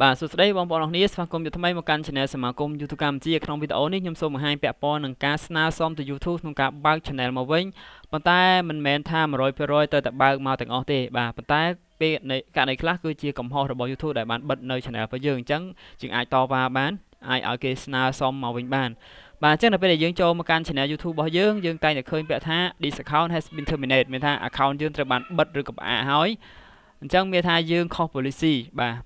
បាទសួស្តីបងប្អូនអរគ្នាស្វាគមន៍ថ្មីមកកាន់ Channel សមាគម YouTube កម្ពុជាក្នុងវីដេអូនេះខ្ញុំសូមបង្ហាញពាក់ព័ន្ធនឹងការស្នើសុំទៅ YouTube ក្នុងការបើក Channel មកវិញប៉ុន្តែមិនមែនថា 100% ទៅតែបើកមកទាំងអស់ទេបាទប៉ុន្តែពេលករណីខ្លះគឺជាកំហុសរបស់ YouTube ដែលបានបិទនៅ Channel របស់យើងអញ្ចឹងយើងអាចតវ៉ាបានអាចឲ្យគេស្នើសុំមកវិញបានបាទអញ្ចឹងដល់ពេលដែលយើងចូលមកកាន់ Channel YouTube របស់យើងតែងតែឃើញពាក្យថា This account has been terminated មានថា account យើងត្រូវបានបិទឬក៏ផ្អាកហើយអញ្ចឹងមានថាយើងខុស policy បាទ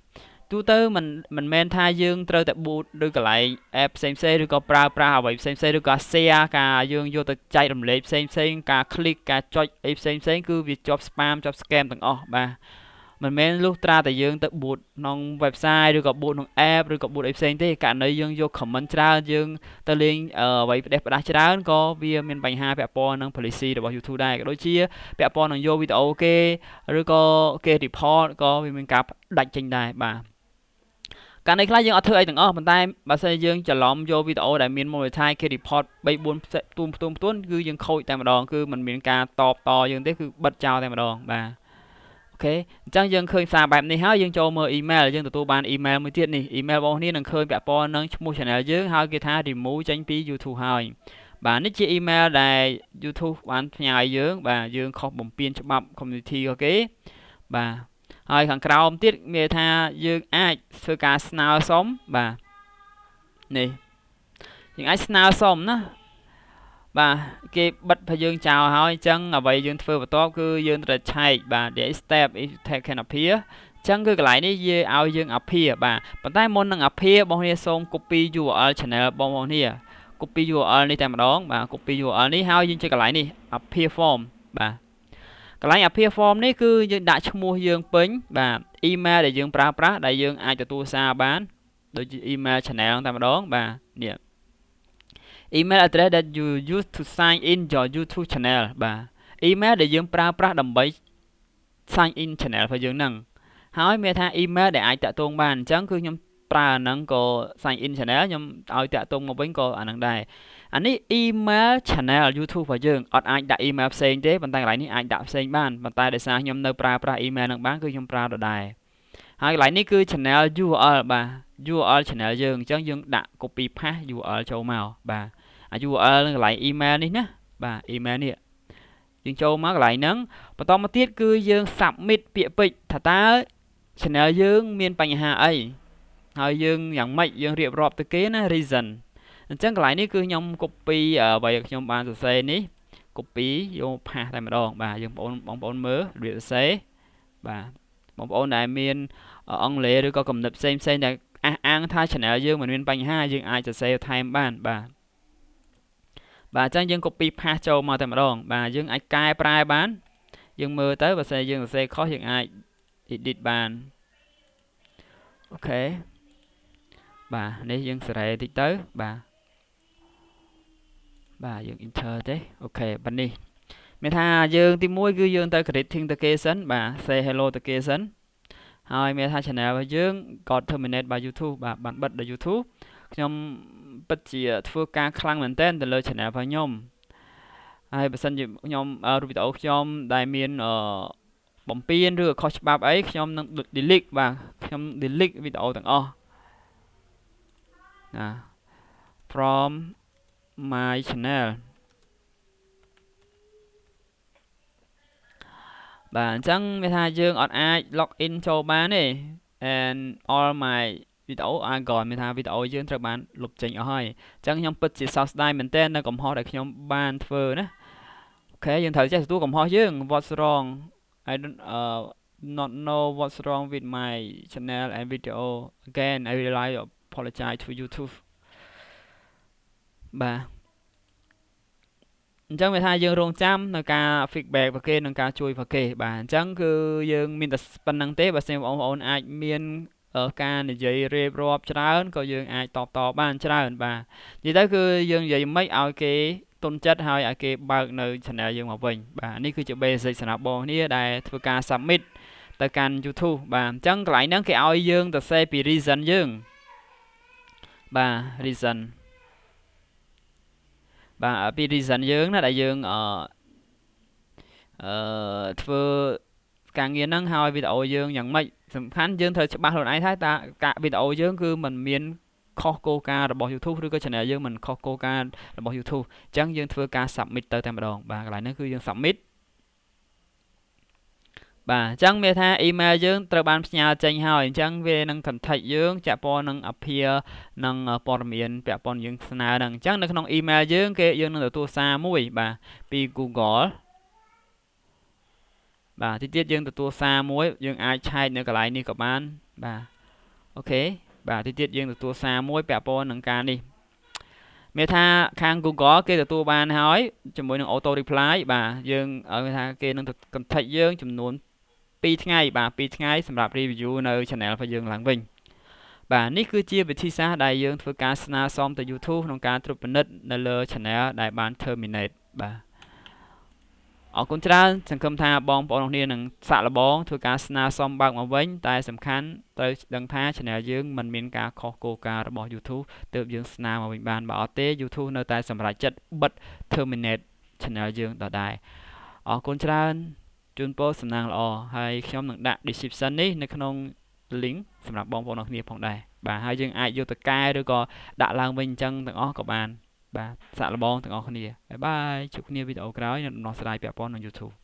ទូទៅមិនមែនថាយើងត្រូវតែ boot ឬកន្លែង app ផ្សេងៗឬក៏ប្រើប្រាស់អ្វីផ្សេងៗឬក៏ share ការយើងយកទៅចែករំលែកផ្សេងៗការ click ការចុចអីផ្សេងៗគឺវាជាប់ spam ជាប់ scam ទាំងអស់បាទមិនមែនលុះត្រាតែយើងទៅ boot ក្នុង website ឬក៏ boot ក្នុង app ឬក៏ boot អីផ្សេងទេករណីយើងយក comment ច្រើនយើងទៅលេងអ្វីផ្ដេសផ្ដាស់ច្រើនក៏វាមានបញ្ហាពាក់ព័ន្ធនឹង policy របស់ YouTube ដែរក៏ដូចជាពាក់ព័ន្ធនឹងយកវីដេអូគេឬក៏គេ report ក៏វាមានការដាច់ចេញដែរបាទការនេះខ្លះយើងអត់ធ្វើអីទាំងអស់ប៉ុន្តែបើសិនយើងច្រឡំយកវីដេអូដែលមាន monetize គេ report 3 4ផ្ទួនគឺយើងខូចតែម្ដងគឺมันមានការតបតយើងទេគឺបិទចោលតែម្ដងបាទអូខេអញ្ចឹងយើងឃើញសារបែបនេះហើយយើងចូលមើល email យើងទទួលបាន email មួយទៀតនេះ email របស់នេះនឹងឃើញពាក់ព័ន្ធនឹងឈ្មោះ channel យើងហើយគេថា remove ចេញពី YouTube ហើយបាទនេះជា email ដែល YouTube បានផ្ញើយើងបាទយើងខុសបំពានច្បាប់ community របស់គេបាទហើយខាងក្រោមទៀតមានថាយើងអាចធ្វើការស្នើសុំបាទនេះយើងអាចស្នើសុំណាបាទគេបិទឲ្យយើងចោលហើយអញ្ចឹងអ្វីយើងធ្វើបន្ទាប់គឺយើងត្រូវឆែកបាទ the step is taken appear អញ្ចឹងគឺកន្លែងនេះយើងឲ្យយើង appear បាទប៉ុន្តែមុននឹង appear បងប្អូនសូម copy URL channel បងប្អូន copy URL នេះតែម្ដងបាទ copy URL នេះហើយយើងចុចកន្លែងនេះ appear form បាទកន្លែង appear form នេះគឺយើងដាក់ឈ្មោះយើងពេញបាទ email ដែលយើងប្រើប្រាស់ដែលយើងអាចទទួលសារបានដូចជា email channel តែម្ដងបាទនេះ email address that you use to sign in your YouTube channel បាទ email ដែលយើងប្រើប្រាស់ដើម្បី sign in channel របស់យើងហ្នឹងហើយមានថា email ដែលអាចតាក់ទងបានអញ្ចឹងគឺខ្ញុំប្រើអាហ្នឹងក៏ sign in channel ខ្ញុំឲ្យតាក់ទងមកវិញក៏អាហ្នឹងដែរអានេះ email channel YouTube របស់យើងអត់អាចដាក់ email ផ្សេងទេប៉ុន្តែកន្លែងនេះអាចដាក់ផ្សេងបានប៉ុន្តែដោយសារខ្ញុំនៅប្រើប្រាស់ email ហ្នឹងបានគឺខ្ញុំប្រើដដែលហើយកន្លែងនេះគឺ channel URL បាទ URL channel យើងអញ្ចឹងយើងដាក់ copy paste URL ចូលមកបាទអា URL នឹងកន្លែង email នេះណាបាទ email នេះយើងចូលមកកន្លែងហ្នឹងបន្តមកទៀតគឺយើង submit ពាក្យពេចន៍ថាតើ channel យើងមានបញ្ហាអីហើយយើងយ៉ាងម៉េចយើងរៀបរាប់ទៅគេណា reason អញ្ចឹងកន្លែងនេះគឺខ្ញុំ copy អ្វីខ្ញុំបានសរសេរនេះ copy យកផាសតែម្ដងបាទយើងបងប្អូនមើលរបៀបសរសេរបាទបងប្អូនដែលមានអង់គ្លេសឬក៏កំណត់ផ្សេងដែលអះអាងថា channel យើងមិនមានបញ្ហាយើងអាចសរសេរថែមបានបាទអញ្ចឹងយើង copy ផាសចូលមកតែម្ដងបាទយើងអាចកែប្រែបានយើងមើលទៅបើសិនយើងសរសេរខុសយើងអាច edit បានអូខេបាទនេះយើងសេរីតិចទៅបាទយើង enter ទេអូខេបាទនេះមានថាយើងទី1គឺយើងទៅ greeting ទៅគេសិនបាទ say hello ទៅគេសិនហើយមានថា channel របស់យើង got terminated by YouTube បាទបានបិទដោយ YouTube ខ្ញុំពិតជាធ្វើការខ្លាំងមែនទែនទៅលើ channel របស់ខ្ញុំហើយបើសិនជាខ្ញុំរូបវីដេអូខ្ញុំដែលមានបំពេញឬខុសច្បាប់អីខ្ញុំនឹង delete បាទខ្ញុំ delete វីដេអូទាំងអស់ណា from my channel បាទអញ្ចឹងមានថាយើងអត់អាច log in ចូលបានទេ and all my video are gone មានថាវីដេអូយើងត្រូវបានលុបចេញអស់ហើយអញ្ចឹងខ្ញុំពិតជាសោកស្ដាយមែនទែននៅកំហុសដែលខ្ញុំបានធ្វើណាអូខេយើងត្រូវចេះទទួលកំហុសយើង what's wrong I don't not know what's wrong with my channel and video again I really apologize to YouTube បាទអញ្ចឹងវាថាយើងរងចាំនៅការ feedback របស់គេនិងការជួយរបស់គេបាទអញ្ចឹងគឺយើងមានតែប៉ុណ្្នឹងទេបើសិនបងប្អូនអាចមានការនិយាយរៀបរាប់ច្រើនក៏យើងអាចតបបានច្រើនបាទនិយាយទៅគឺយើងនិយាយមិនឲ្យគេទុនចិត្តហើយឲ្យគេបើកនៅ channel យើងមកវិញបាទនេះគឺជា basic សម្រាប់បងប្អូនដែលធ្វើការ submit ទៅកាន់ YouTube បាទអញ្ចឹងកន្លែងហ្នឹងគេឲ្យយើងទៅសេពី reason យើងបាទ reason បាទពី reason យើងណាដែលយើងធ្វើការងារហ្នឹងហើយវីដេអូយើងយ៉ាងម៉េច សំខាន់យើងត្រូវច្បាស់ខ្លួនឯងថាតើការវីដេអូយើងគឺមិនមានខុសគោលការណ៍របស់ YouTube ឬក៏ channel យើងមិនខុសគោលការណ៍របស់ YouTube អញ្ចឹងយើងធ្វើការ submit ទៅតែម្ដងបាទកន្លែងនេះគឺយើង submit បាទអញ្ចឹងមានថា email យើងត្រូវបានផ្ញើចេញហើយអញ្ចឹងវានឹង contact យើងចាក់ព័ន្ធនឹង appear នឹងព័ត៌មានពាក់ព័ន្ធយើងស្នើហ្នឹងអញ្ចឹងនៅក្នុង email យើងយើងនឹងទទួលសារមួយបាទពី Google បាទទីទៀតយើងទទួលសារមួយយើងអាចឆែកនៅកន្លែងនេះក៏បានបាទអូខេបាទទីទៀតយើងទទួលសារមួយពាក់ព័ន្ធនឹងការនេះមានថាខាង Google គេទទួលបានហើយជាមួយនឹង auto reply បាទយើងឲ្យថាគេនឹង contact យើងចំនួន2ថ្ងៃបាទ2ថ្ងៃសម្រាប់ review នៅ channel របស់យើងឡើងវិញបាទនេះគឺជាវិធីសាស្ត្រដែលយើងធ្វើការស្នើសុំទៅ YouTube ក្នុងការត្រួតពិនិត្យនៅលើ channel ដែលបាន terminate បាទអរគុណច្រើនសង្ឃឹមថាបងប្អូនគ្នានឹងសាកល្បងធ្វើការស្នើសុំបើកមកវិញតែសំខាន់ត្រូវដឹងថា channel យើងមិនមានការខុសគោលការណ៍របស់ YouTube ទើបយើងស្នើមកវិញបានបើអត់ទេ YouTube នៅតែសម្រេចចិត្តបិទ terminate channel យើងដដែលអរគុណច្រើនជូនពរសំណាងល្អហើយខ្ញុំនឹងដាក់ description នេះនៅក្នុង link សម្រាប់បងប្អូនគ្នាផងដែរបាទហើយយើងអាចយកទៅកែឬក៏ដាក់ឡើងវិញអញ្ចឹងទាំងអស់ក៏បានបាទសាកល្បងទាំងអស់គ្នាបាយបាយជួបគ្នាវីដេអូក្រោយនៅដំណោះស្រាយពាក់ព័ន្ធនឹង YouTube